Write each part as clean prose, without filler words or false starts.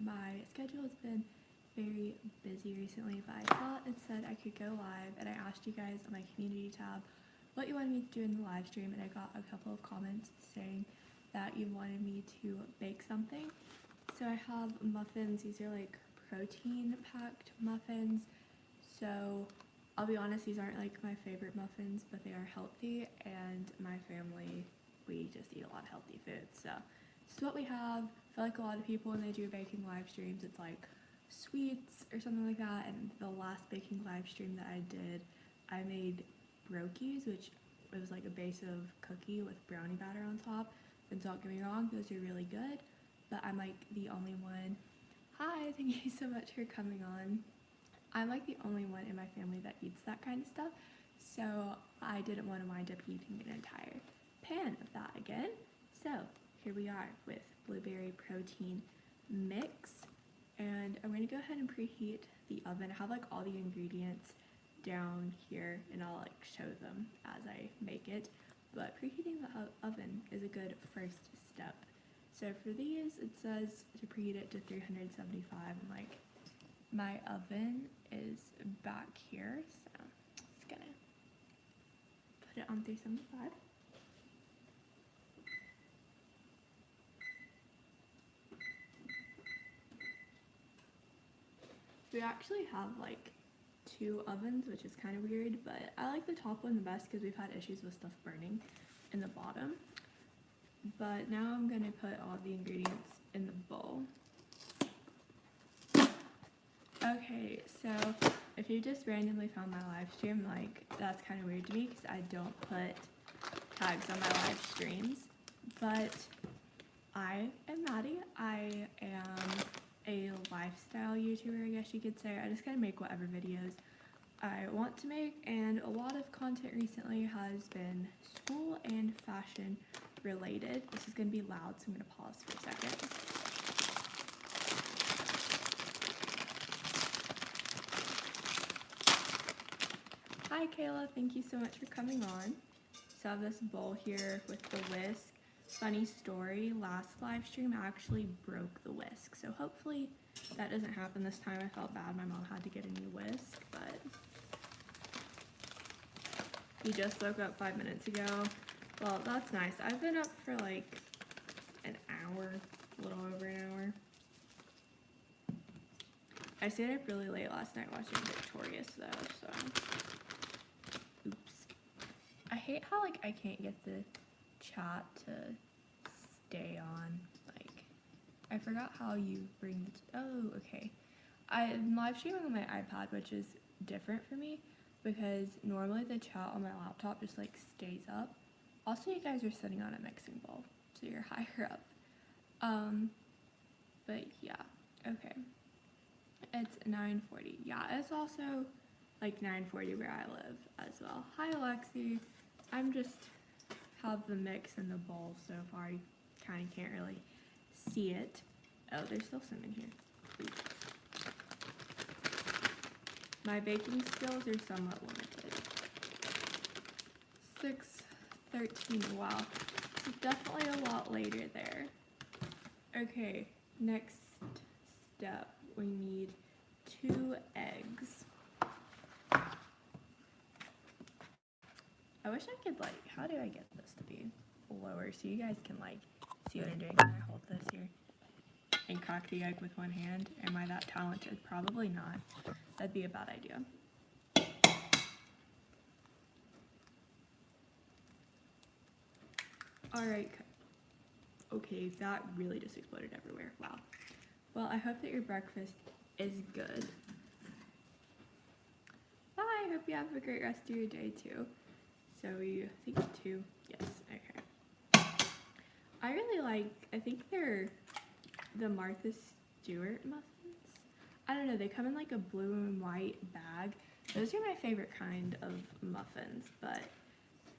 My schedule has been very busy recently, but I thought instead I could go live, and I asked you guys on my community tab what you wanted me to do in the live stream, and I got a couple of comments saying that you wanted me to bake something. So I have muffins. These are like protein packed muffins. So I'll be honest, these aren't like my favorite muffins, but they are healthy, and my family, we just eat a lot of healthy food. So this is what we have. I feel like a lot of people, when they do baking live streams, it's like sweets or something like that. And the last baking live stream that I did, I made brookies, which was like a base of cookie with brownie batter on top. And don't get me wrong, those are really good, but I'm like the only one. Hi, thank you so much for coming on. I'm like the only one in my family that eats that kind of stuff, so I didn't want to wind up eating an entire pan of that again. So here we are with blueberry protein mix, and I'm going to go ahead and preheat the oven. I have like all the ingredients down here, and I'll like show them as I make it, but preheating the oven is a good first step. So for these, it says to preheat it to 375, and like my oven is back here, so I'm just gonna put it on 375. We actually have like two ovens, which is kind of weird, but I like the top one the best because we've had issues with stuff burning in the bottom. But now I'm gonna put all the ingredients in the bowl. Okay, so if you just randomly found my live stream, like that's kind of weird to me because I don't put tags on my live streams. But I am Maddie. I am a lifestyle YouTuber, I guess you could say. I just kind of make whatever videos I want to make, and a lot of content recently has been school and fashion related. This is going to be loud, so I'm going to pause for a second. Hi Kayla, thank you so much for coming on. So I have this bowl here with the whisk. Funny story, last live stream I actually broke the whisk, so hopefully that doesn't happen this time. I felt bad my mom had to get a new whisk, but you just woke up 5 minutes ago. Well, that's nice. I've been up for like an hour, a little over an hour. I stayed up really late last night watching Victorious though, so oops. I hate how like I can't get the chat to stay on. Like, I forgot how you bring the oh, okay. I'm live streaming on my iPad, which is different for me because normally the chat on my laptop just like stays up. Also, you guys are sitting on a mixing bowl, so you're higher up. But yeah, okay. It's 9:40. Yeah, it's also like 9:40 where I live as well. Hi, Alexi. I'm just have the mix in the bowl so far. You kind of can't really see it. Oh, there's still some in here. Oops. My baking skills are somewhat limited. 6:13. Wow, it's definitely a lot later there. Okay, next step. We need 2 eggs. I wish I could like, how do I get this to be lower so you guys can like see what I'm doing when I hold this here and crack the egg with one hand? Am I that talented? Probably not. That'd be a bad idea. Alright, okay, that really just exploded everywhere. Wow. Well, I hope that your breakfast is good. Bye, I hope you have a great rest of your day too. So you think 2? Yes, okay. I really like, I think they're the Martha Stewart muffins. I don't know, they come in like a blue and white bag. Those are my favorite kind of muffins, but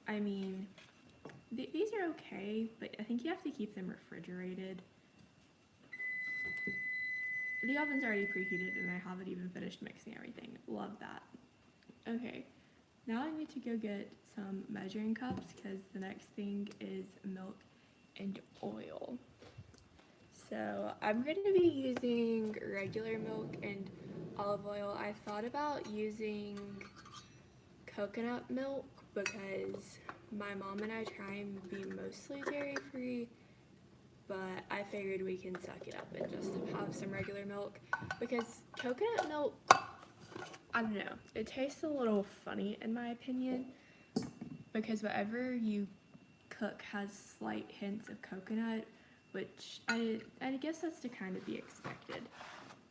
I mean, these are okay, but I think you have to keep them refrigerated. The oven's already preheated and I haven't even finished mixing everything. Love that. Okay, now I need to go get some measuring cups because the next thing is milk and oil. So I'm going to be using regular milk and olive oil. I thought about using coconut milk because my mom and I try and be mostly dairy free, but I figured we can suck it up and just have some regular milk because coconut milk, I don't know, it tastes a little funny in my opinion because whatever you cook has slight hints of coconut, which I guess that's to kind of be expected,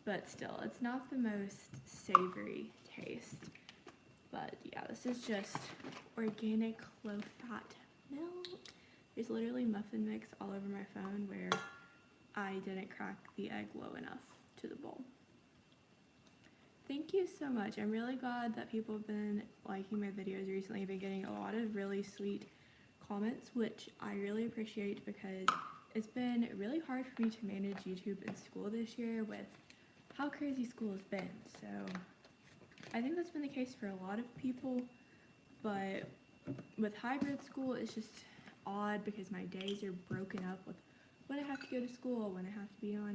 but still, it's not the most savory taste. But yeah, this is just organic low-fat milk. There's literally muffin mix all over my phone where I didn't crack the egg low enough to the bowl. Thank you so much. I'm really glad that people have been liking my videos recently. I've been getting a lot of really sweet comments, which I really appreciate because it's been really hard for me to manage YouTube and school this year with how crazy school has been. So I think that's been the case for a lot of people, but with hybrid school, it's just odd because my days are broken up with when I have to go to school, when I have to be on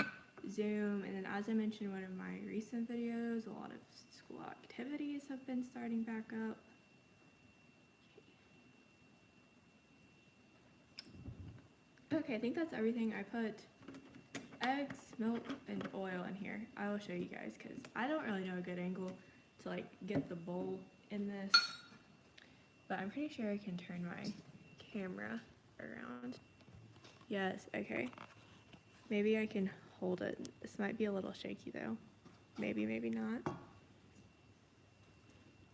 Zoom, and then as I mentioned in one of my recent videos, a lot of school activities have been starting back up. Okay, I think that's everything. I put eggs, milk, and oil in here. I will show you guys because I don't really know a good angle to like get the bowl in this, but I'm pretty sure I can turn my camera around. Yes, okay. Maybe I can hold it. This might be a little shaky though. Maybe, maybe not.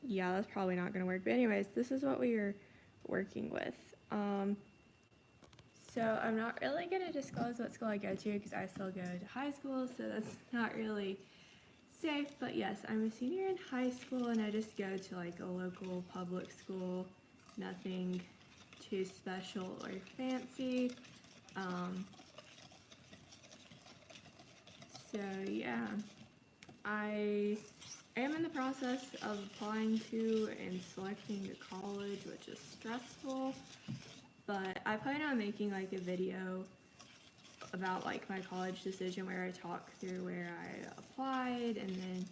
Yeah, that's probably not gonna work. But anyways, this is what we are working with. So I'm not really gonna disclose what school I go to because I still go to high school, so that's not really safe. But yes, I'm a senior in high school and I just go to like a local public school. Nothing too special or fancy. So yeah, I am in the process of applying to and selecting a college, which is stressful, but I plan on making like a video about like my college decision where I talk through where I applied and then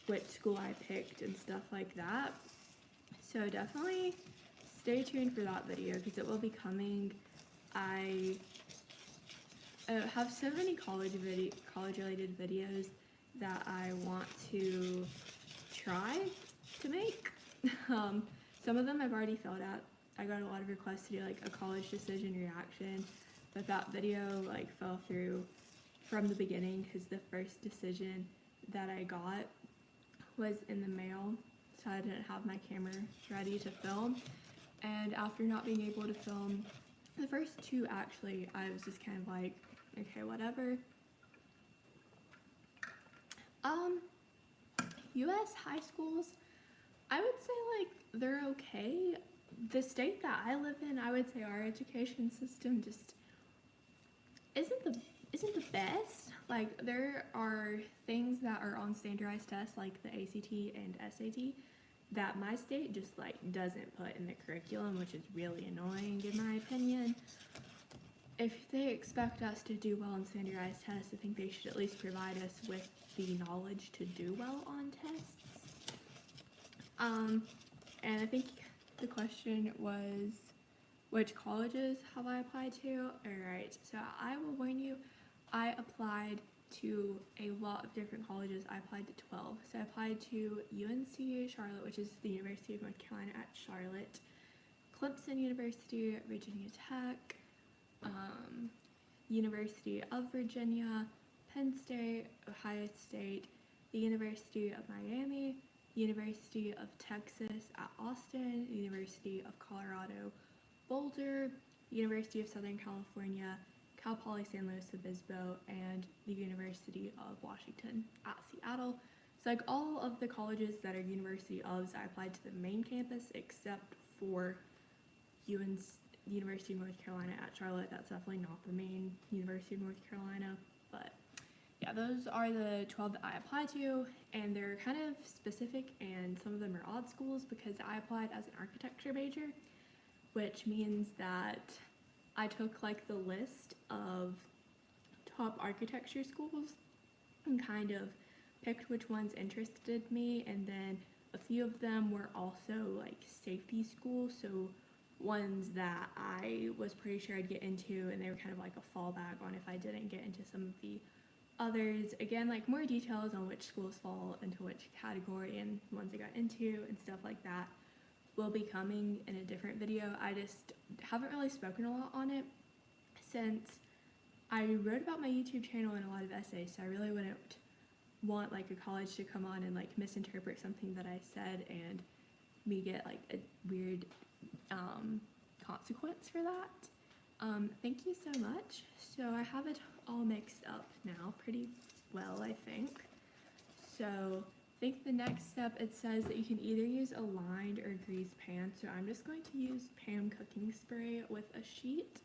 which school I picked and stuff like that. So definitely stay tuned for that video because it will be coming. I have so many college related videos that I want to try to make. Some of them I've already filled out. I got a lot of requests to do like a college decision reaction, but that video like fell through from the beginning because the first decision that I got was in the mail, so I didn't have my camera ready to film. And after not being able to film the first two, actually, I was just kind of like, okay, whatever. US high schools, I would say like they're okay. The state that I live in, I would say our education system just isn't the best. Like there are things that are on standardized tests like the ACT and SAT that my state just like doesn't put in the curriculum, which is really annoying in my opinion. If they expect us to do well on standardized tests, I think they should at least provide us with the knowledge to do well on tests. And I think the question was, which colleges have I applied to? Alright, so I will warn you, I applied to a lot of different colleges. I applied to 12. So I applied to UNC Charlotte, which is the University of North Carolina at Charlotte, Clemson University, Virginia Tech, University of Virginia, Penn State, Ohio State, the University of Miami, University of Texas at Austin, University of Colorado, Boulder, University of Southern California, Cal Poly San Luis Obispo, and the University of Washington at Seattle. So like all of the colleges that are University ofs, I applied to the main campus except for University of North Carolina at Charlotte. That's definitely not the main University of North Carolina, but yeah, those are the 12 that I applied to, and they're kind of specific, and some of them are odd schools because I applied as an architecture major, which means that I took like the list of top architecture schools and kind of picked which ones interested me, and then a few of them were also like safety schools, so ones that I was pretty sure I'd get into, and they were kind of like a fallback on if I didn't get into some of the others. Again, like more details on which schools fall into which category and ones I got into and stuff like that will be coming in a different video. I just haven't really spoken a lot on it since I wrote about my YouTube channel in a lot of essays, so I really wouldn't want like a college to come on and like misinterpret something that I said and me get like a weird consequence for that. Thank you so much. So I have it all mixed up now pretty well, I think. So I think the next step, it says that you can either use a lined or greased pan. So I'm just going to use pan cooking spray with a sheet,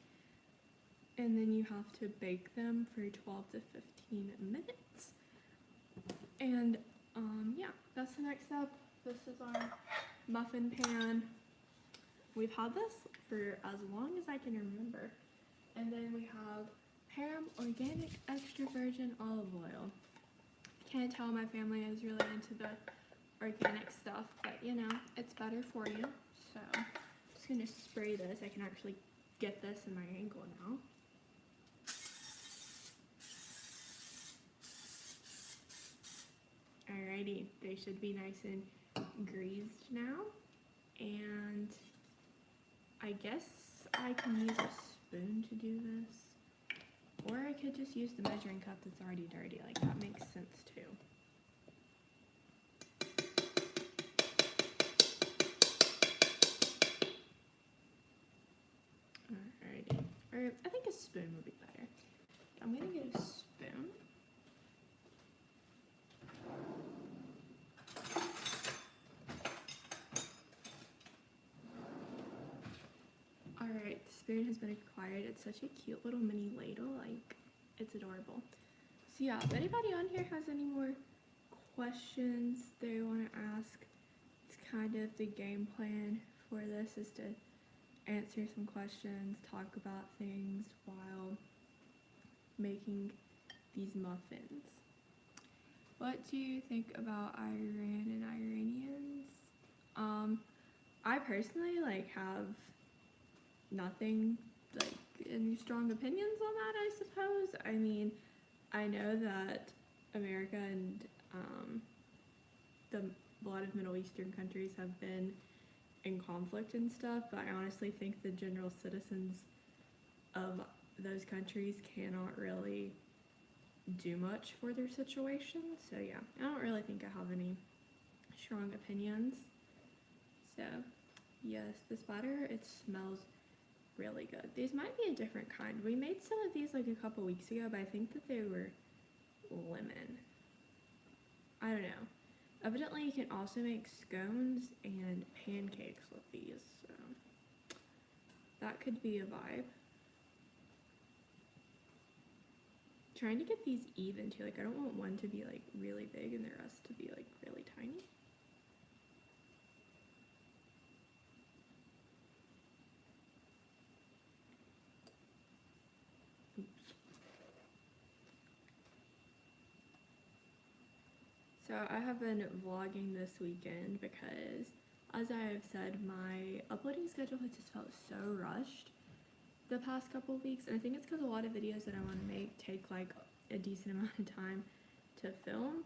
and then you have to bake them for 12 to 15 minutes. And yeah, that's the next step. This is our muffin pan. We've had this for as long as I can remember. And then we have Ham organic extra virgin olive oil. Can't tell, my family is really into the organic stuff, but you know, it's better for you. So I'm just gonna spray this. I can actually get this in my ankle now. Alrighty, they should be nice and greased now. And I guess I can use a spoon to do this, or I could just use the measuring cup that's already dirty. Like, that makes sense too. Alrighty, or I think a spoon would be better. I'm gonna get a spoon. Alright, the spoon has been acquired. It's such a cute little mini ladle, like, it's adorable. So yeah, if anybody on here has any more questions they want to ask, it's kind of the game plan for this, is to answer some questions, talk about things while making these muffins. What do you think about Iran and Iranians? I personally like have nothing, like, any strong opinions on that, I suppose. I mean, I know that America and a lot of Middle Eastern countries have been in conflict and stuff, but I honestly think the general citizens of those countries cannot really do much for their situation. So yeah, I don't really think I have any strong opinions. So yes, this batter, it smells really good. These might be a different kind. We made some of these like a couple weeks ago, but I think that they were lemon. I don't know. Evidently you can also make scones and pancakes with these, so that could be a vibe. Trying to get these even too, like I don't want one to be like really big and the rest to be like really tiny. So I have been vlogging this weekend because, as I have said, my uploading schedule has just felt so rushed the past couple of weeks, and I think it's because a lot of videos that I want to make take like a decent amount of time to film.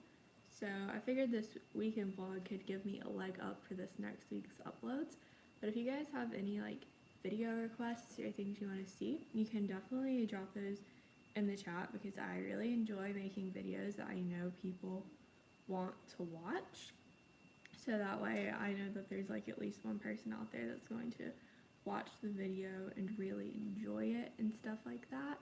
So I figured this weekend vlog could give me a leg up for this next week's uploads. But if you guys have any like video requests or things you want to see, you can definitely drop those in the chat, because I really enjoy making videos that I know people want to watch, so that way I know that there's like at least one person out there that's going to watch the video and really enjoy it and stuff like that.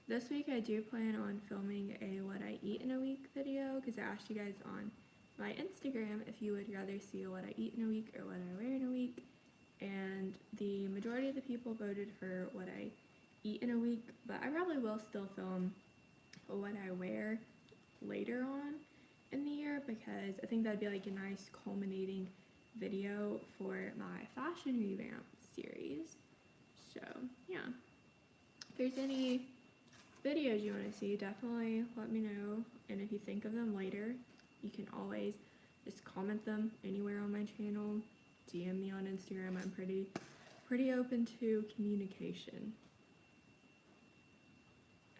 This week I do plan on filming a what I eat in a week video, because I asked you guys on my Instagram if you would rather see a what I eat in a week or what I wear in a week, and the majority of the people voted for what I eat in a week, but I probably will still film a what I wear later on in the year, because I think that'd be like a nice culminating video for my fashion revamp series. So yeah, if there's any videos you want to see, definitely let me know. And if you think of them later, you can always just comment them anywhere on my channel, DM me on Instagram. I'm pretty open to communication.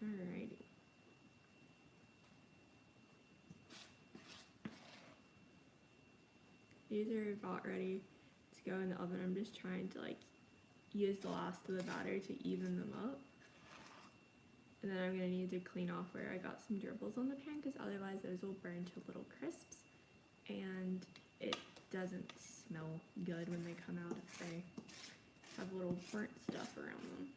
Alrighty. These are about ready to go in the oven. I'm just trying to like use the last of the batter to even them up. And then I'm gonna need to clean off where I got some gerbils on the pan, because otherwise those will burn to little crisps and it doesn't smell good when they come out if they have little burnt stuff around them.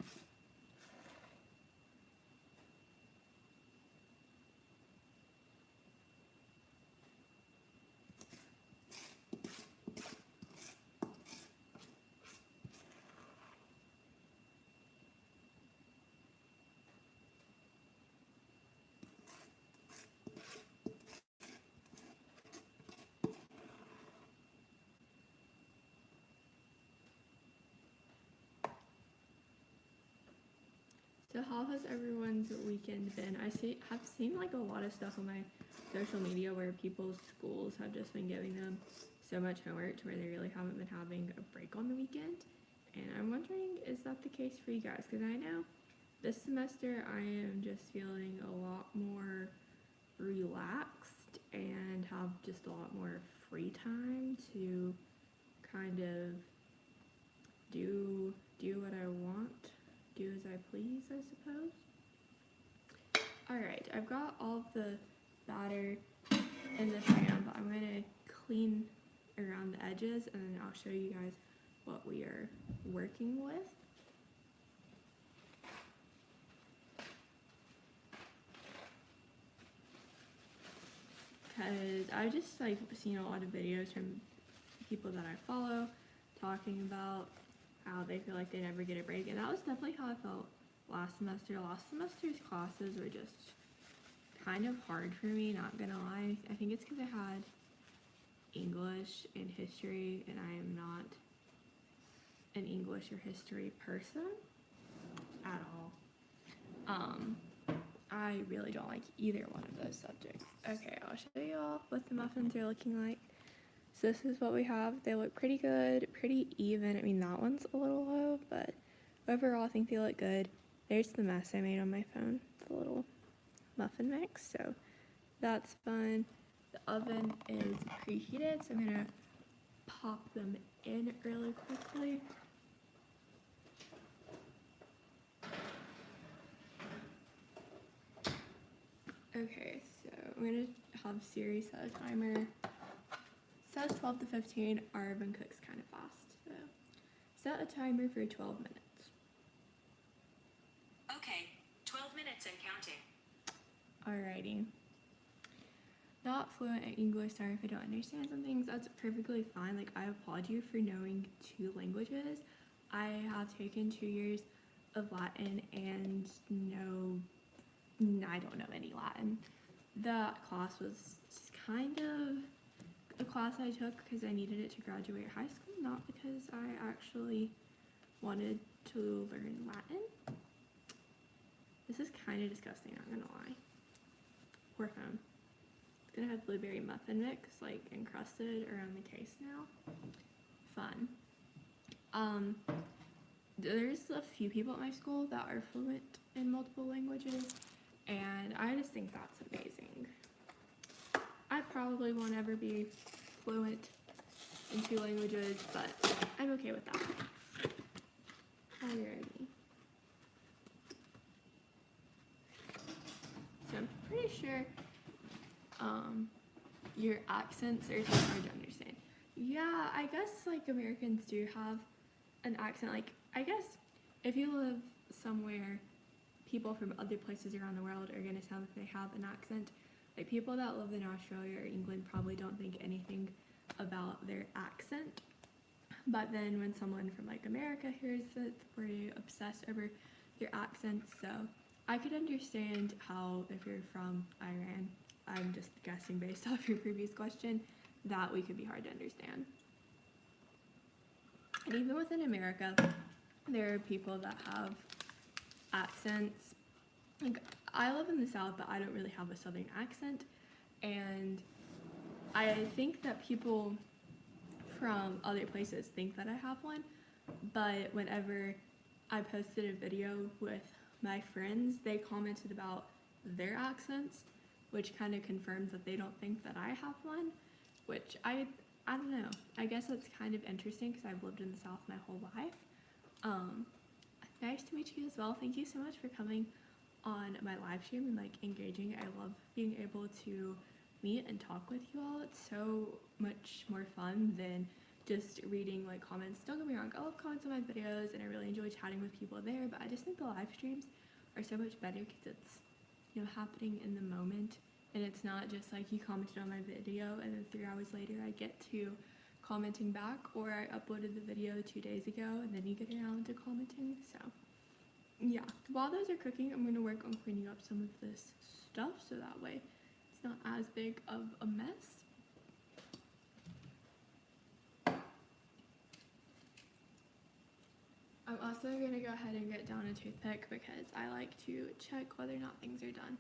So how has everyone's weekend been? Have seen like a lot of stuff on my social media where people's schools have just been giving them so much homework to where they really haven't been having a break on the weekend. And I'm wondering, is that the case for you guys? Because I know this semester I am just feeling a lot more relaxed and have just a lot more free time to kind of do what I want. Do as I please, I suppose. Alright, I've got all of the batter in the pan, but I'm going to clean around the edges and then I'll show you guys what we are working with. Because I've just like seen a lot of videos from people that I follow talking about how they feel like they never get a break, and that was definitely how I felt last semester. Last semester's classes were just kind of hard for me, not gonna lie. I think it's because I had English and history, and I am not an English or history person at all. I really don't like either one of those subjects. Okay, I'll show y'all what the muffins are looking like. So this is what we have. They look pretty good, pretty even. I mean, that one's a little low, but overall I think they look good. There's the mess I made on my phone, the little muffin mix, so that's fun. The oven is preheated, so I'm gonna pop them in really quickly. Okay, so I'm gonna have Siri set a timer. It says 12 to 15, our oven cooks kind of fast, so set a timer for 12 minutes. Okay, 12 minutes and counting. Alrighty. Not fluent in English, sorry if I don't understand some things, that's perfectly fine. Like, I applaud you for knowing 2 languages. I have taken 2 years of Latin and I don't know any Latin. The class was just kind of a class I took because I needed it to graduate high school, not because I actually wanted to learn Latin. This is kind of disgusting, not gonna lie. Poor phone. It's gonna have blueberry muffin mix like encrusted around the case now. Fun. There's a few people at my school that are fluent in multiple languages, and I just think that's amazing. I probably won't ever be fluent in 2 languages, but I'm okay with that. Alrighty. So I'm pretty sure your accents are so hard to understand. Yeah, I guess like Americans do have an accent. Like, I guess if you live somewhere, people from other places around the world are gonna sound like they have an accent. Like, people that live in Australia or England probably don't think anything about their accent. But then when someone from like America hears it, we're obsessed over their accent. So I could understand how, if you're from Iran, I'm just guessing based off your previous question, that we could be hard to understand. And even within America, there are people that have accents like, I live in the South, but I don't really have a Southern accent, and I think that people from other places think that I have one, but whenever I posted a video with my friends, they commented about their accents, which kind of confirms that they don't think that I have one, which I don't know. I guess that's kind of interesting because I've lived in the South my whole life. Nice to meet you as well. Thank you so much for coming on my live stream and like engaging. I love being able to meet and talk with you all. It's so much more fun than just reading like comments. Don't get me wrong, I love comments on my videos and I really enjoy chatting with people there, but I just think the live streams are so much better because it's, you know, happening in the moment, and it's not just like you commented on my video and then 3 hours later I get to commenting back, or I uploaded the video 2 days ago and then you get around to commenting. So yeah, while those are cooking, I'm going to work on cleaning up some of this stuff so that way it's not as big of a mess. I'm also going to go ahead and get down a toothpick because I like to check whether or not things are done.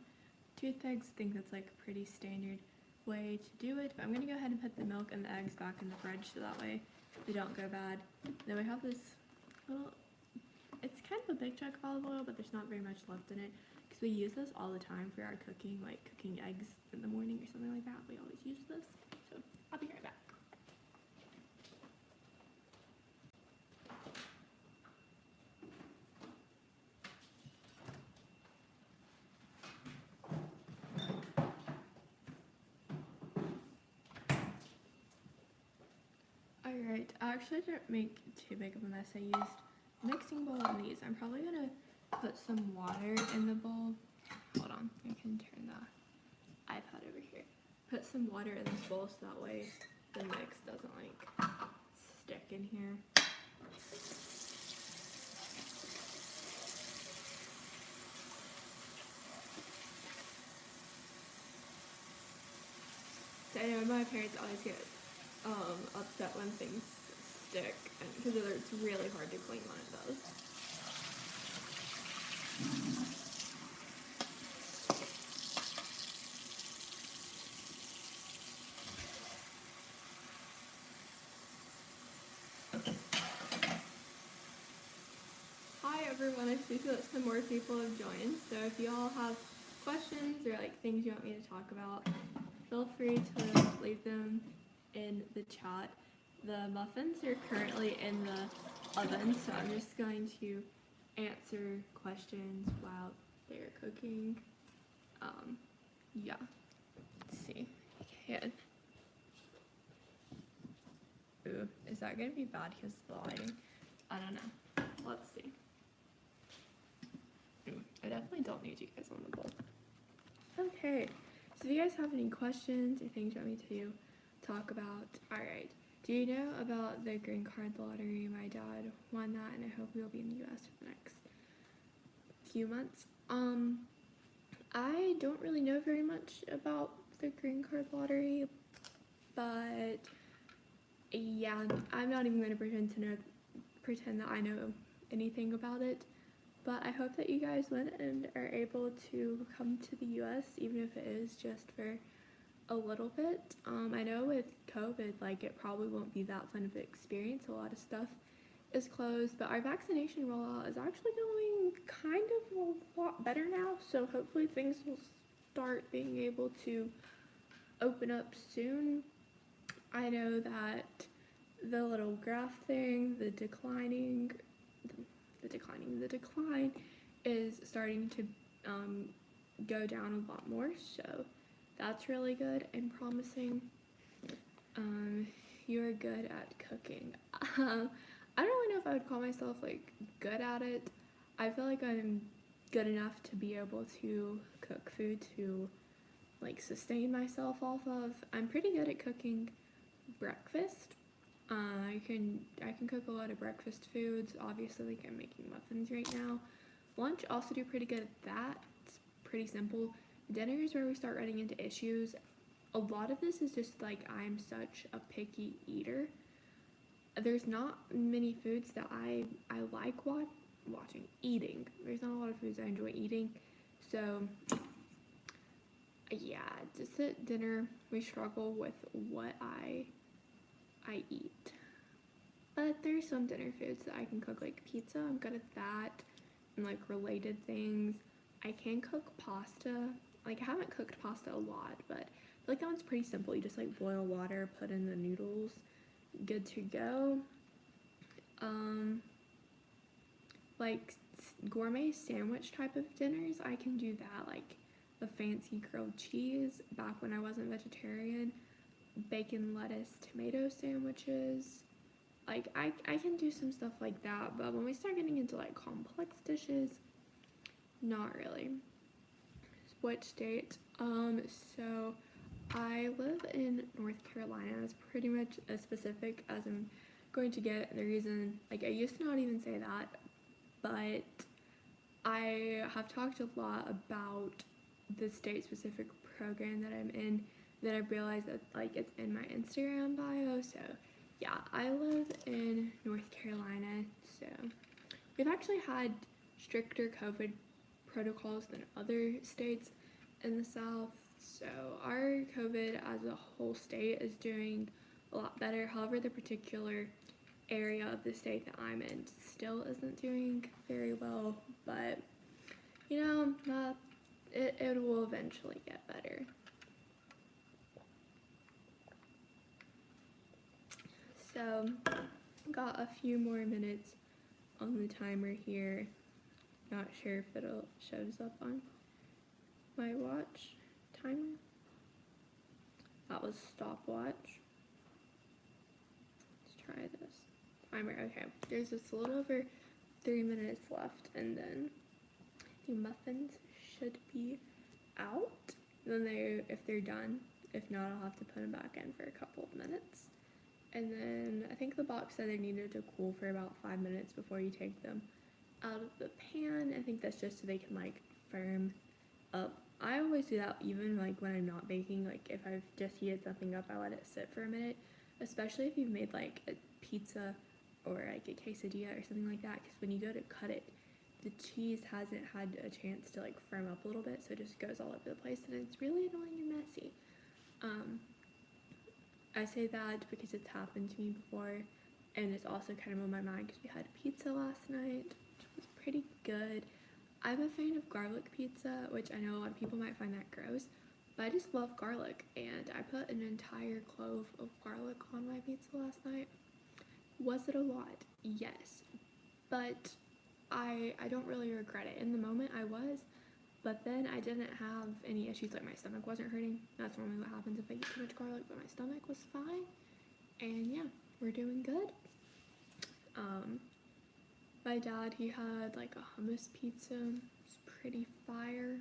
Toothpicks, think that's like a pretty standard way to do it, but I'm going to go ahead and put the milk and the eggs back in the fridge so that way they don't go bad. Then we have this little, it's kind of a big jug of olive oil, but there's not very much left in it because we use this all the time for our cooking, like cooking eggs in the morning or something like that. We always use this, so I'll be right back. Alright, I actually didn't make too big of a mess. I used a mixing bowl and these. I'm probably gonna put some water in the bowl. Hold on, I can turn the iPad over here. Put some water in this bowl so that way the mix doesn't like stick in here. So I know my parents always get upset when things stick because it's really hard to clean when it does. Hi everyone, I see that some more people have joined, so if you all have questions or like things you want me to talk about, feel free to leave them in the chat. The muffins are currently in the oven, so I'm just going to answer questions while they're cooking. Yeah, let's see. Okay. Ooh, is that gonna be bad because of the lighting? I don't know. Let's see. Ooh, I definitely don't need you guys on the bowl. Okay, so if you guys have any questions or things you want me to talk about, alright. Do you know about the green card lottery? My dad won that and I hope we'll be in the US for the next few months. I don't really know very much about the green card lottery, but yeah, I'm not even going to pretend that I know anything about it. But I hope that you guys win and are able to come to the US, even if it is just for a little bit. I know with COVID, like, it probably won't be that fun of an experience. A lot of stuff is closed, but our vaccination rollout is actually going kind of a lot better now, so hopefully things will start being able to open up soon. I know that the little graph thing, the decline is starting to go down a lot more, so that's really good and promising. You're good at cooking. I don't really know if I would call myself like good at it. I feel like I'm good enough to be able to cook food to like sustain myself off of. I'm pretty good at cooking breakfast. I can cook a lot of breakfast foods. Obviously, like I'm making muffins right now. Lunch, also do pretty good at that. It's pretty simple. Dinner is where we start running into issues. A lot of this is just like I'm such a picky eater. There's not many foods that I like eating. There's not a lot of foods I enjoy eating. So yeah, just at dinner we struggle with what I eat. But there's some dinner foods that I can cook, like pizza. I'm good at that, and like related things. I can cook pasta. Like I haven't cooked pasta a lot, but I feel like that one's pretty simple. You just like boil water, put in the noodles, good to go. Like gourmet sandwich type of dinners, I can do that. Like the fancy grilled cheese back when I wasn't vegetarian, bacon, lettuce, tomato sandwiches. Like I can do some stuff like that, but when we start getting into like complex dishes, not really. Which state? So I live in North Carolina. It's pretty much as specific as I'm going to get. The reason, like I used to not even say that, but I have talked a lot about the state specific program that I'm in. Then I realized that like it's in my Instagram bio. So yeah, I live in North Carolina. So we've actually had stricter COVID protocols than other states in the South. So our COVID as a whole state is doing a lot better. However, the particular area of the state that I'm in still isn't doing very well, but you know, it will eventually get better. So, got a few more minutes on the timer here. Not sure if it'll shows up on my watch timer. That was stopwatch. Let's try this. Timer, okay. There's just a little over 3 minutes left, and then the muffins should be out. Then if they're done. If not, I'll have to put them back in for a couple of minutes. And then I think the box said they needed to cool for about 5 minutes before you take them out of the pan. I think that's just so they can like firm up. I always do that even like when I'm not baking. Like if I've just heated something up, I let it sit for a minute, especially if you've made like a pizza or like a quesadilla or something like that, because when you go to cut it, the cheese hasn't had a chance to like firm up a little bit, so it just goes all over the place and it's really annoying and messy. I say that because it's happened to me before, and it's also kind of on my mind because we had pizza last night, which was pretty good. I'm a fan of garlic pizza, which I know a lot of people might find that gross, but I just love garlic, and I put an entire clove of garlic on my pizza last night. Was it a lot? Yes, but I don't really regret it. In the moment I was, but then I didn't have any issues, like my stomach wasn't hurting. That's normally what happens if I eat too much garlic, but my stomach was fine. And yeah, we're doing good. My dad, he had like a hummus pizza. It's pretty fire.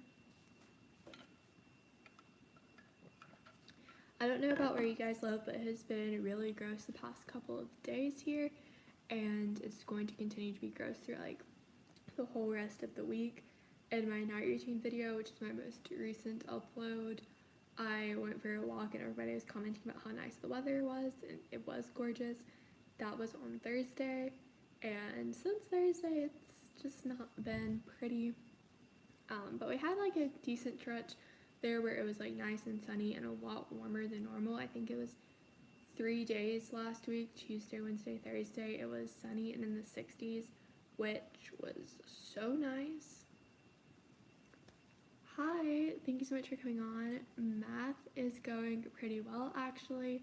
I don't know about where you guys live, but it has been really gross the past couple of days here, and it's going to continue to be gross through like the whole rest of the week. In my night routine video, which is my most recent upload, I went for a walk and everybody was commenting about how nice the weather was, and it was gorgeous. That was on Thursday, and since Thursday it's just not been pretty. But we had like a decent stretch there where it was like nice and sunny and a lot warmer than normal. I think it was 3 days last week, Tuesday, Wednesday, Thursday, it was sunny and in the 60s, which was so nice. Hi, thank you so much for coming on. Math is going pretty well actually.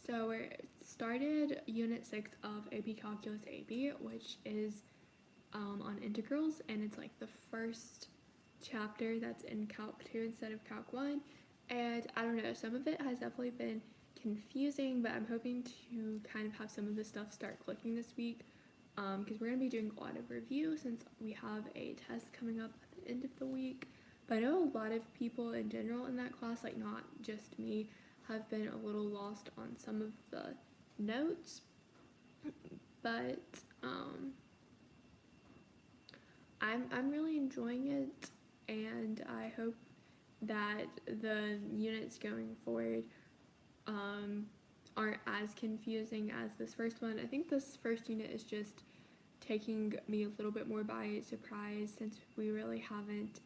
So we started Unit 6 of AP Calculus AB, which is on integrals, and it's like the first chapter that's in Calc 2 instead of Calc 1. And I don't know, some of it has definitely been confusing, but I'm hoping to kind of have some of the stuff start clicking this week, because we're going to be doing a lot of review since we have a test coming up at the end of the week. But I know a lot of people in general in that class, like not just me, have been a little lost on some of the notes. But I'm really enjoying it, and I hope that the units going forward aren't as confusing as this first one. I think this first unit is just taking me a little bit more by surprise since we really haven't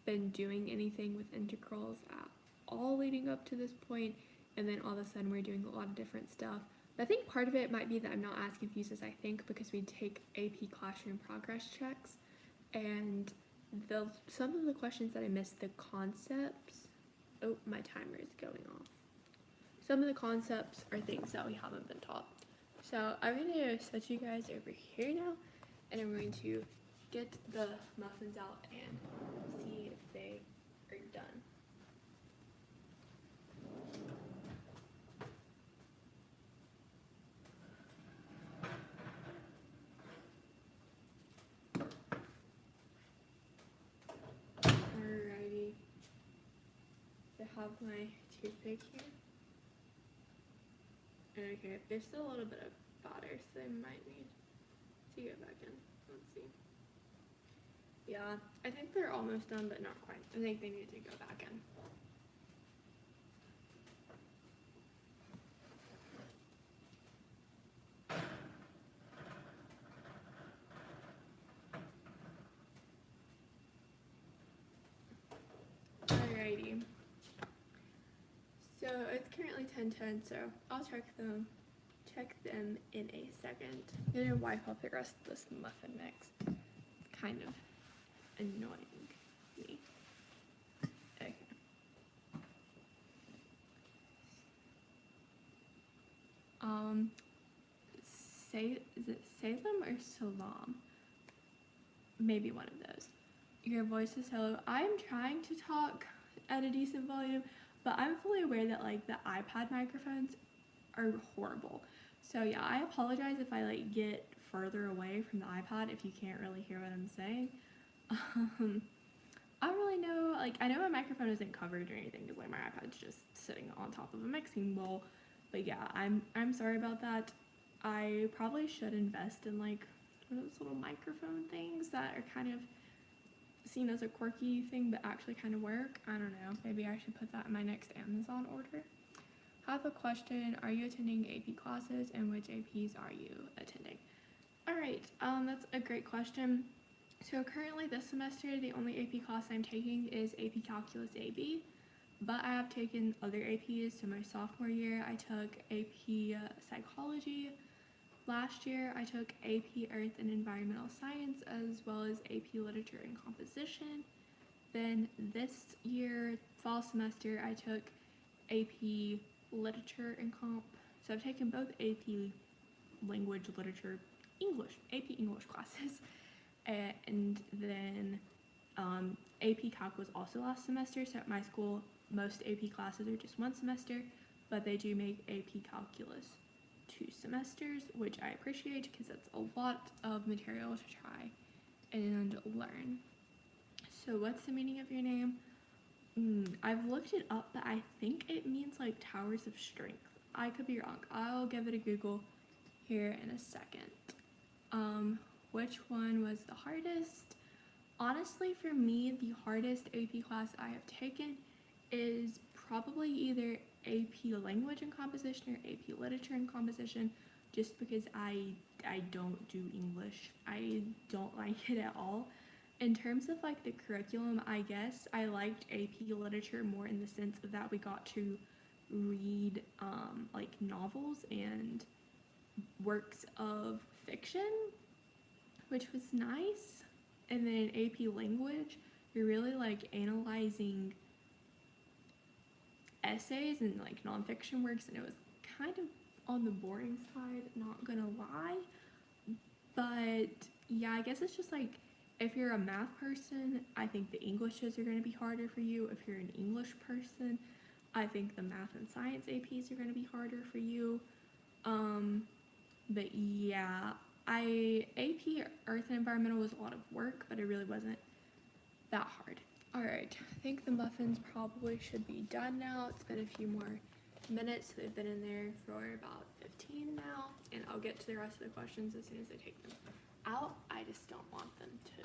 been doing anything with integrals at all leading up to this point, and then all of a sudden we're doing a lot of different stuff. But I think part of it might be that I'm not as confused as I think, because we take AP classroom progress checks, and some of the questions that I missed, the concepts, oh, my timer is going off. Some of the concepts are things that we haven't been taught. So I'm going to set you guys over here now, and I'm going to get the muffins out and see if they are done. Alrighty. I have my toothpick here. Okay, there's still a little bit of batter, so they might need to get back in. Let's see. Yeah, I think they're almost done, but not quite. I think they need to go back in. Alrighty. So it's currently 10:10, so I'll check them in a second. I'm gonna wipe off the rest of this muffin mix. It's kind of annoying me. Okay. Is it Salem or Salam? Maybe one of those. Your voice is hello. I'm trying to talk at a decent volume, but I'm fully aware that like the iPad microphones are horrible. So yeah, I apologize if I like get further away from the iPad if you can't really hear what I'm saying. I don't really know, like I know my microphone isn't covered or anything because like my iPad's just sitting on top of a mixing bowl. But yeah, I'm sorry about that. I probably should invest in like one of those little microphone things that are kind of seen as a quirky thing but actually kind of work. I don't know, maybe I should put that in my next Amazon order. I have a question. Are you attending AP classes, and which APs are you attending? Alright, that's a great question. So currently this semester the only AP class I'm taking is AP Calculus AB, but I have taken other APs. So my sophomore year I took AP Psychology. Last year I took AP Earth and Environmental Science, as well as AP Literature and Composition. Then this year, fall semester, I took AP Literature and Comp. So I've taken both AP Language, Literature, English, AP English classes. And then AP Calc was also last semester. So at my school, most AP classes are just one semester, but they do make AP Calculus 2 semesters, which I appreciate because it's a lot of material to try and learn. So what's the meaning of your name? I've looked it up, but I think it means like towers of strength. I could be wrong. I'll give it a Google here in a second. Which one was the hardest? Honestly, for me, the hardest AP class I have taken is probably either AP Language and Composition or AP Literature and Composition, just because I don't do English. I don't like it at all. In terms of like the curriculum, I guess I liked AP Literature more in the sense of that we got to read like novels and works of fiction, which was nice. And then in AP Language, you're really like analyzing essays and like nonfiction works, and it was kind of on the boring side, not gonna lie. But yeah, I guess it's just like if you're a math person, I think the Englishes are going to be harder for you. If you're an English person, I think the math and science APs are going to be harder for you. But yeah, AP Earth and Environmental was a lot of work, but it really wasn't that hard. Alright, I think the muffins probably should be done now. It's been a few more minutes. They've been in there for about 15 now, and I'll get to the rest of the questions as soon as I take them out. I just don't want them to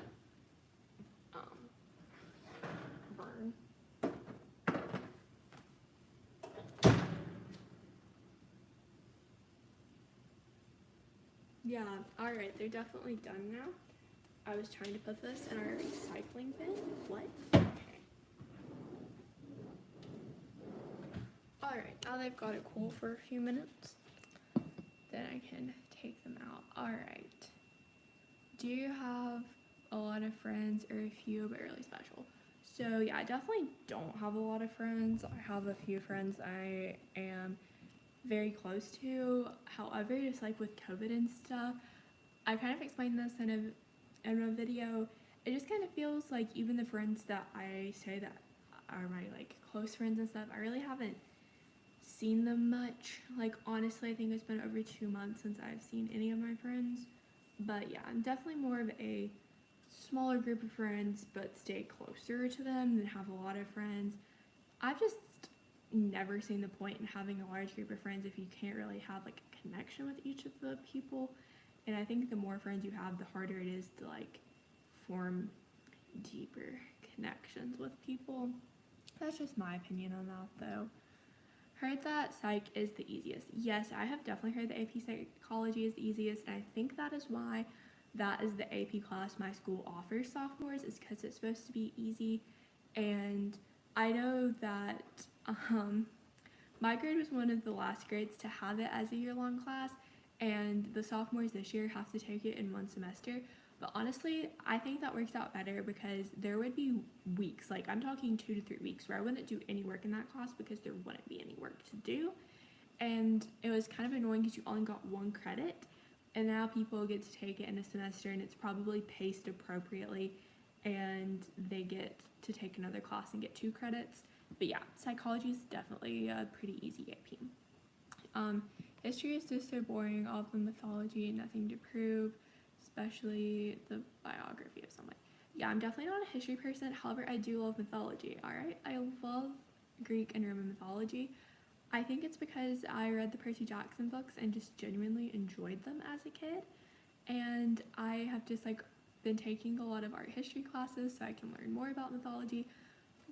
burn. Yeah, alright, they're definitely done now. I was trying to put this in our recycling bin. What? Okay. now they've got it cool for a few minutes, then I can take them out. Alright. Do you have a lot of friends or a few but really special? So yeah, I definitely don't have a lot of friends. I have a few friends I am very close to. However, just like with COVID and stuff, I kind of explained this in a video. It just kind of feels like even the friends that I say that are my like close friends and stuff, I really haven't seen them much. Like honestly, I think it's been over 2 months since I've seen any of my friends. But yeah, I'm definitely more of a smaller group of friends but stay closer to them than have a lot of friends. I've just never seen the point in having a large group of friends if you can't really have like a connection with each of the people. And I think the more friends you have, the harder it is to like form deeper connections with people. That's just my opinion on that though. Heard that psych is the easiest. Yes, I have definitely heard that AP psychology is the easiest, and I think that is why that is the AP class my school offers sophomores, is because it's supposed to be easy. And I know that my grade was one of the last grades to have it as a year-long class, and the sophomores this year have to take it in one semester. But honestly, I think that works out better because there would be weeks, like I'm talking 2 to 3 weeks, where I wouldn't do any work in that class because there wouldn't be any work to do. And it was kind of annoying because you only got 1 credit, and now people get to take it in a semester and it's probably paced appropriately, and they get to take another class and get 2 credits. But yeah, psychology is definitely a pretty easy AP. History is just so boring, all of the mythology, nothing to prove, especially the biography of someone. Yeah, I'm definitely not a history person, however, I do love mythology, alright? I love Greek and Roman mythology. I think it's because I read the Percy Jackson books and just genuinely enjoyed them as a kid. And I have just like been taking a lot of art history classes so I can learn more about mythology.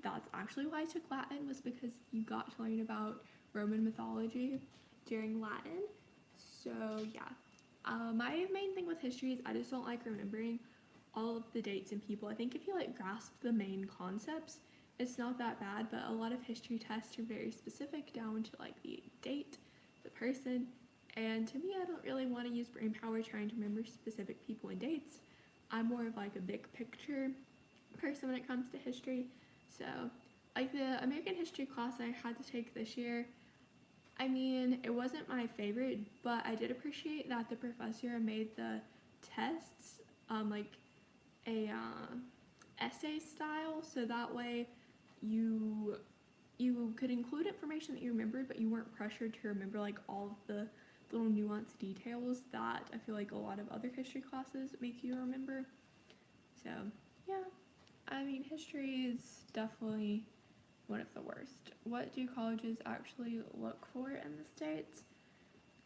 That's actually why I took Latin, was because you got to learn about Roman mythology during Latin. So yeah, my main thing with history is I just don't like remembering all of the dates and people. I think if you like grasp the main concepts, it's not that bad, but a lot of history tests are very specific down to like the date, the person, and to me I don't really want to use brain power trying to remember specific people and dates. I'm more of like a big picture person when it comes to history. So like the American history class I had to take this year, I mean, it wasn't my favorite, but I did appreciate that the professor made the tests like a essay style, so that way you could include information that you remembered, but you weren't pressured to remember like all of the little nuanced details that I feel like a lot of other history classes make you remember. So yeah, I mean, history is definitely one of the worst. What do colleges actually look for in the States?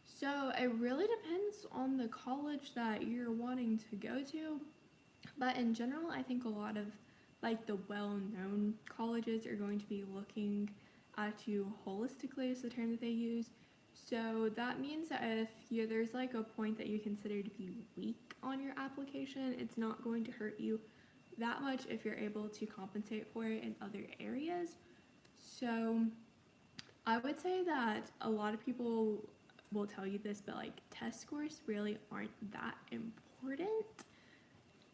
So it really depends on the college that you're wanting to go to, but in general I think a lot of like the well-known colleges are going to be looking at you holistically, is the term that they use. So that means that if there's like a point that you consider to be weak on your application, it's not going to hurt you that much if you're able to compensate for it in other areas. So I would say that a lot of people will tell you this, but like test scores really aren't that important,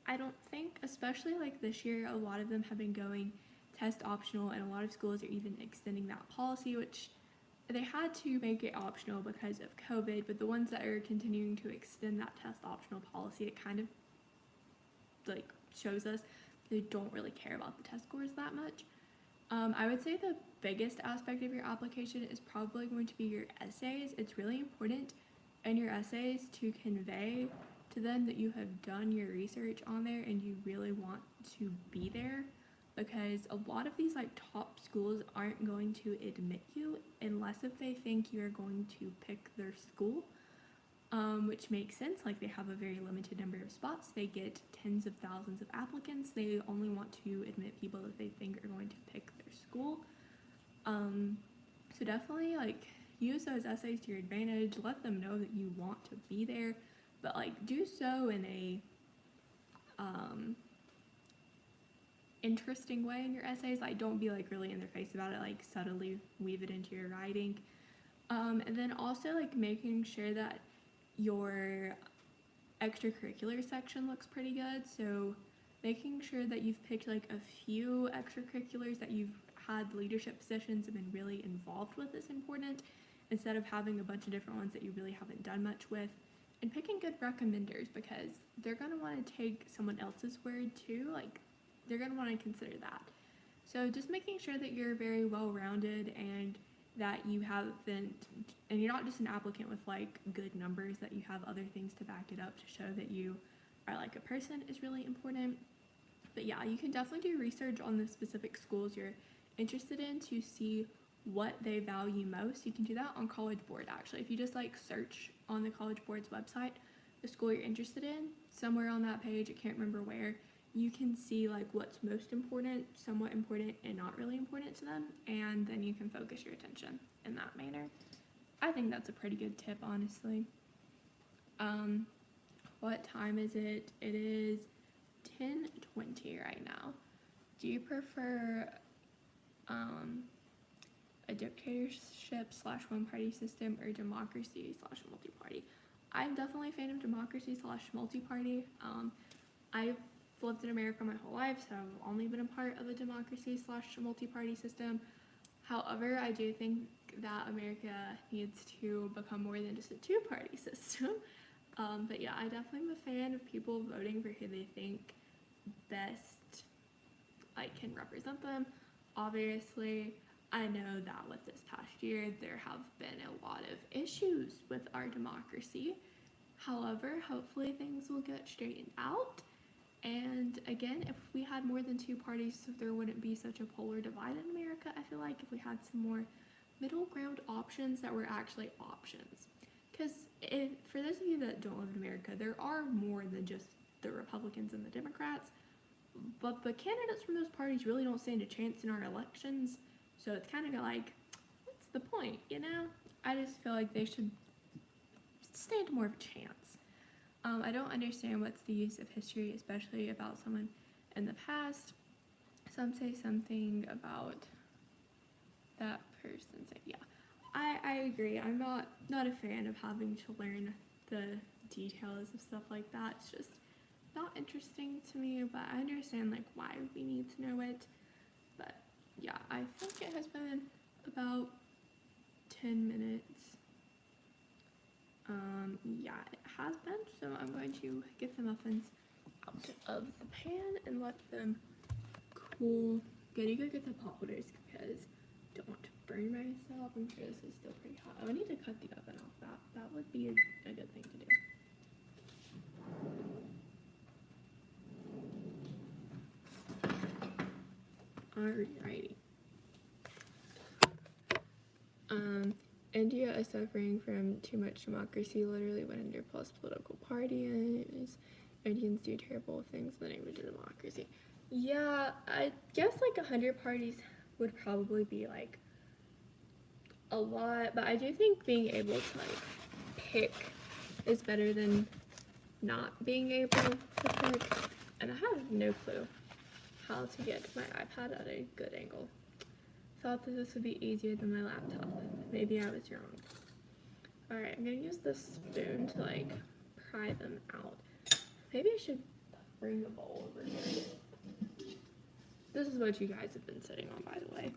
I don't think, especially like this year. A lot of them have been going test optional, and a lot of schools are even extending that policy, which they had to make it optional because of COVID, but the ones that are continuing to extend that test optional policy, it kind of like shows us they don't really care about the test scores that much. I would say the biggest aspect of your application is probably going to be your essays. It's really important in your essays to convey to them that you have done your research on there and you really want to be there, because a lot of these like top schools aren't going to admit you unless if they think you're going to pick their school, which makes sense. Like they have a very limited number of spots, they get tens of thousands of applicants, they only want to admit people that they think are going to pick their school. So definitely like use those essays to your advantage, let them know that you want to be there, but like do so in a interesting way in your essays. Like don't be like really in their face about it, like subtly weave it into your writing. And then also like making sure that your extracurricular section looks pretty good. So making sure that you've picked like a few extracurriculars that you've had leadership positions and been really involved with is important, instead of having a bunch of different ones that you really haven't done much with. And picking good recommenders, because they're going to want to take someone else's word too. Like, they're going to want to consider that. So just making sure that you're very well-rounded and that you haven't, and you're not just an applicant with like good numbers, that you have other things to back it up to show that you are like a person is really important. But yeah, you can definitely do research on the specific schools you're interested in to see what they value most. You can do that on College Board actually. If you just like search on the College Board's website the school you're interested in, somewhere on that page, I can't remember where, you can see like what's most important, somewhat important, and not really important to them, and then you can focus your attention in that manner. I think that's a pretty good tip, honestly. What time is it? It is 10:20 right now. Do you prefer a dictatorship / one-party system or democracy / multi-party? I'm definitely a fan of democracy / multi-party. I've lived in America my whole life, so I've only been a part of a democracy / multi-party system. However, I do think that America needs to become more than just a two-party system. But yeah, I definitely am a fan of people voting for who they think best can represent them. Obviously, I know that with this past year, there have been a lot of issues with our democracy. However, hopefully things will get straightened out. And again, if we had more than two parties, there wouldn't be such a polar divide in America. I feel like if we had some more middle ground options that were actually options. Because for those of you that don't live in America, there are more than just the Republicans and the Democrats. But the candidates from those parties really don't stand a chance in our elections. So it's kind of like, what's the point, you know? I just feel like they should stand more of a chance. I don't understand what's the use of history, especially about someone in the past. Some say something about that person. Yeah, I agree. I'm not a fan of having to learn the details of stuff like that. It's just not interesting to me, but I understand like why we need to know it. But yeah, I think it has been about 10 minutes. Yeah, it has been, so I'm going to get the muffins out of the pan and let them cool. Gotta go get the pot holders because I don't want to burn myself. I'm sure this is still pretty hot. Oh, I need to cut the oven off. That would be a good thing to do. Alrighty. India is suffering from too much democracy, literally 100+ political parties. Indians do terrible things in the name of democracy. Yeah, I guess like 100 parties would probably be like a lot, but I do think being able to like pick is better than not being able to pick. And I have no clue how to get my iPad at a good angle. Thought that this would be easier than my laptop. Maybe I was wrong. Alright, I'm gonna use this spoon to like pry them out. Maybe I should bring a bowl over here. This is what you guys have been sitting on, by the way.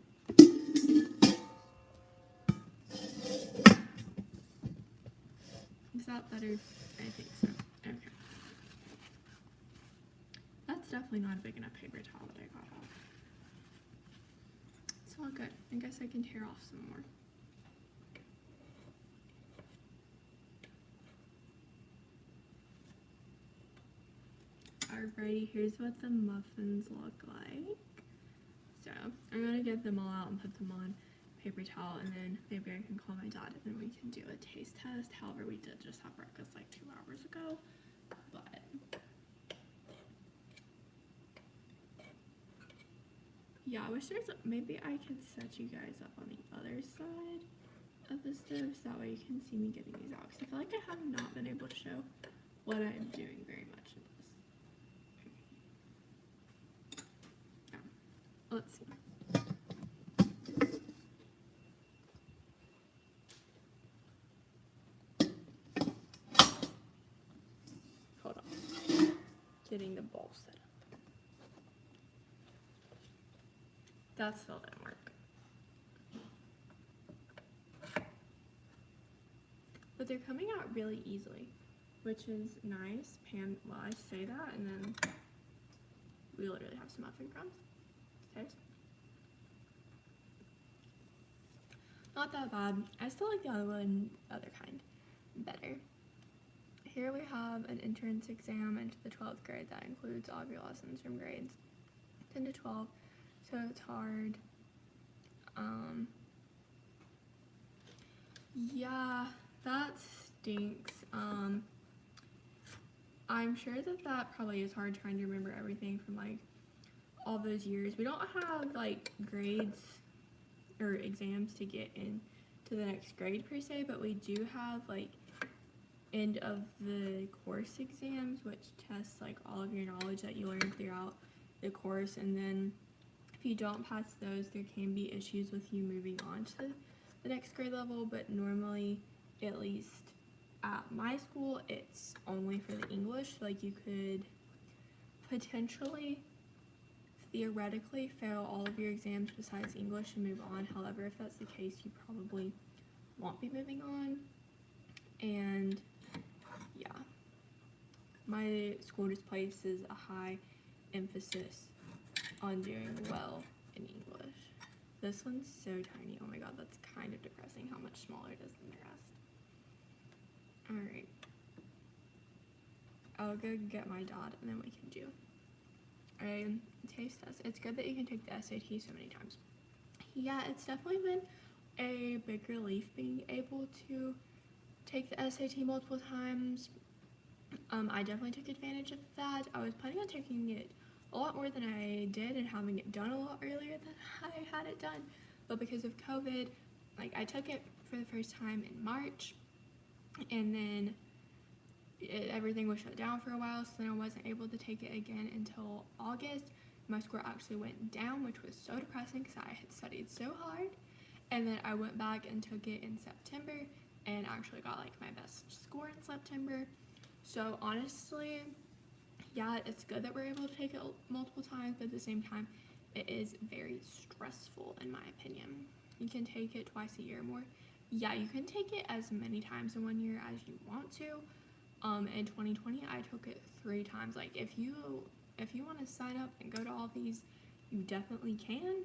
Is that better? I think so. Okay. That's definitely not a big enough paper towel that I got off. It's all good. I guess I can tear off some more. Alrighty, here's what the muffins look like. So I'm gonna get them all out and put them on paper towel, and then maybe I can call my dad and we can do a taste test. However, we did just have breakfast like 2 hours ago, but yeah, I wish there's maybe I could set you guys up on the other side of the stove so that way you can see me getting these out, because I feel like I have not been able to show what I'm doing very much in this. Yeah. Let's see. getting the bowl set up. That still didn't work. But they're coming out really easily, which is nice. Well, I say that, and then we literally have some muffin crumbs. Taste. Not that bad. I still like the other kind better. Here we have an entrance exam into the 12th grade that includes all of your lessons from grades 10 to 12, so it's hard. Yeah, that stinks. I'm sure that probably is hard trying to remember everything from like all those years. We don't have like grades or exams to get into the next grade per se, but we do have like end of the course exams, which tests like all of your knowledge that you learned throughout the course, and then if you don't pass those, there can be issues with you moving on to the next grade level. But normally, at least at my school, it's only for the English. Like you could potentially theoretically fail all of your exams besides English and move on. However, if that's the case, you probably won't be moving on. And yeah, my school just places a high emphasis on doing well in English. This one's so tiny. Oh my god, that's kind of depressing how much smaller it is than the rest. Alright. I'll go get my dot and then we can do a taste test. It's good that you can take the SAT so many times. Yeah, it's definitely been a big relief being able to take the SAT multiple times. I definitely took advantage of that. I was planning on taking it a lot more than I did and having it done a lot earlier than I had it done. But because of COVID, like I took it for the first time in March, and then everything was shut down for a while, so then I wasn't able to take it again until August. My score actually went down, which was so depressing because I had studied so hard. And then I went back and took it in September and actually got like my best score in September. So honestly, yeah, it's good that we're able to take it multiple times, but at the same time, it is very stressful in my opinion. You can take it twice a year or more. Yeah, you can take it as many times in 1 year as you want to. In 2020, I took it 3 times. Like if you want to sign up and go to all these, you definitely can.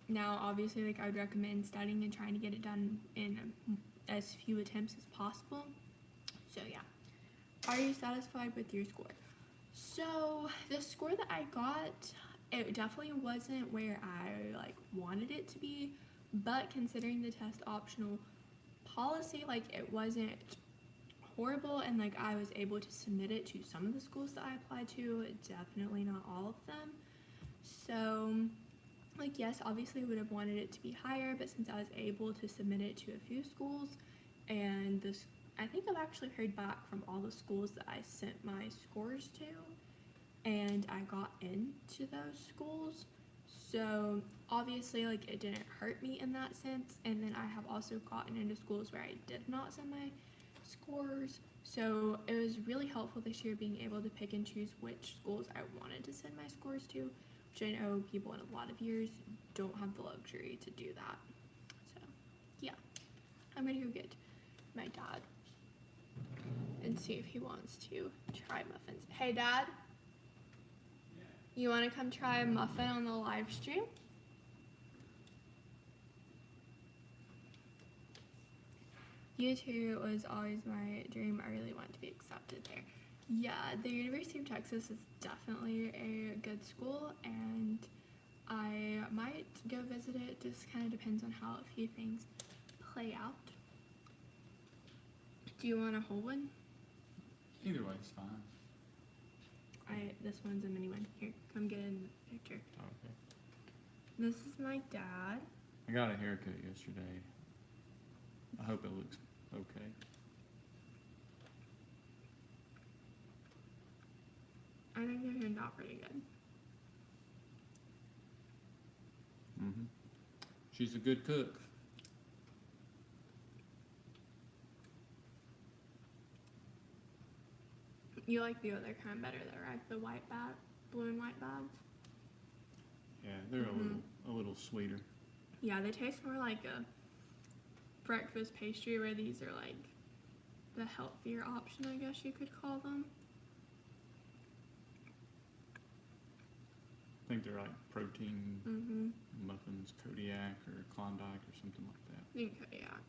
Now obviously, like I would recommend studying and trying to get it done in as few attempts as possible. So yeah. Are you satisfied with your score? So the score that I got, it definitely wasn't where I like wanted it to be, but considering the test optional policy, like it wasn't horrible, and like I was able to submit it to some of the schools that I applied to, definitely not all of them. So like yes, obviously would have wanted it to be higher, but since I was able to submit it to a few schools, and this I think I've actually heard back from all the schools that I sent my scores to, and I got into those schools. So obviously like it didn't hurt me in that sense, and then I have also gotten into schools where I did not send my scores. So it was really helpful this year being able to pick and choose which schools I wanted to send my scores to, which I know people in a lot of years don't have the luxury to do that. So yeah, I'm gonna go get my dad and see if he wants to try muffins. Hey Dad, you want to come try a muffin on the live stream? U2 was always my dream. I really want to be accepted there. Yeah, the University of Texas is definitely a good school, and I might go visit it. Just kind of depends on how a few things play out. Do you want a whole one? Either way, it's fine. This one's a mini one. Here, come get in the picture. Okay. This is my dad. I got a haircut yesterday. I hope it looks okay. I think they turned out pretty good. Mm-hmm. She's a good cook. You like the other kind better though, right? The white bag, blue and white bags. Yeah, they're Mhm. a little sweeter. Yeah, they taste more like a breakfast pastry, where these are like the healthier option, I guess you could call them. I think they're like protein Mm-hmm. muffins, Kodiak or Klondike or something like that. I think Kodiak.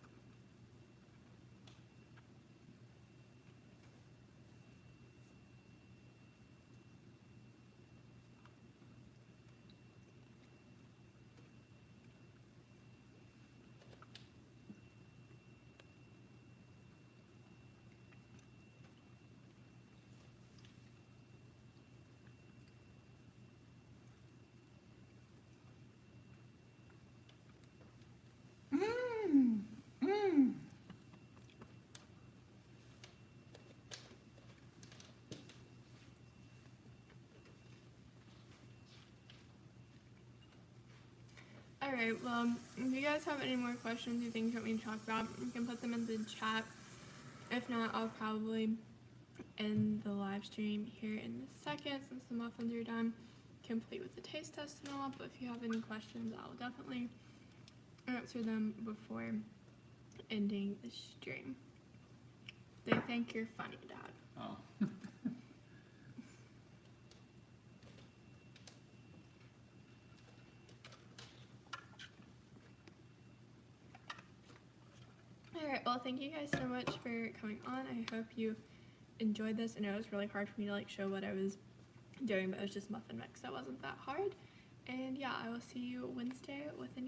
Alright, well, if you guys have any more questions or things you want me to talk about, you can put them in the chat. If not, I'll probably end the live stream here in a second since the muffins are done, complete with the taste test and all. But if you have any questions, I'll definitely answer them before ending the stream. They think you're funny, Dad. Oh. Alright, well, thank you guys so much for coming on. I hope you enjoyed this. I know it was really hard for me to like show what I was doing, but it was just muffin mix, so it wasn't that hard. And yeah, I will see you Wednesday with a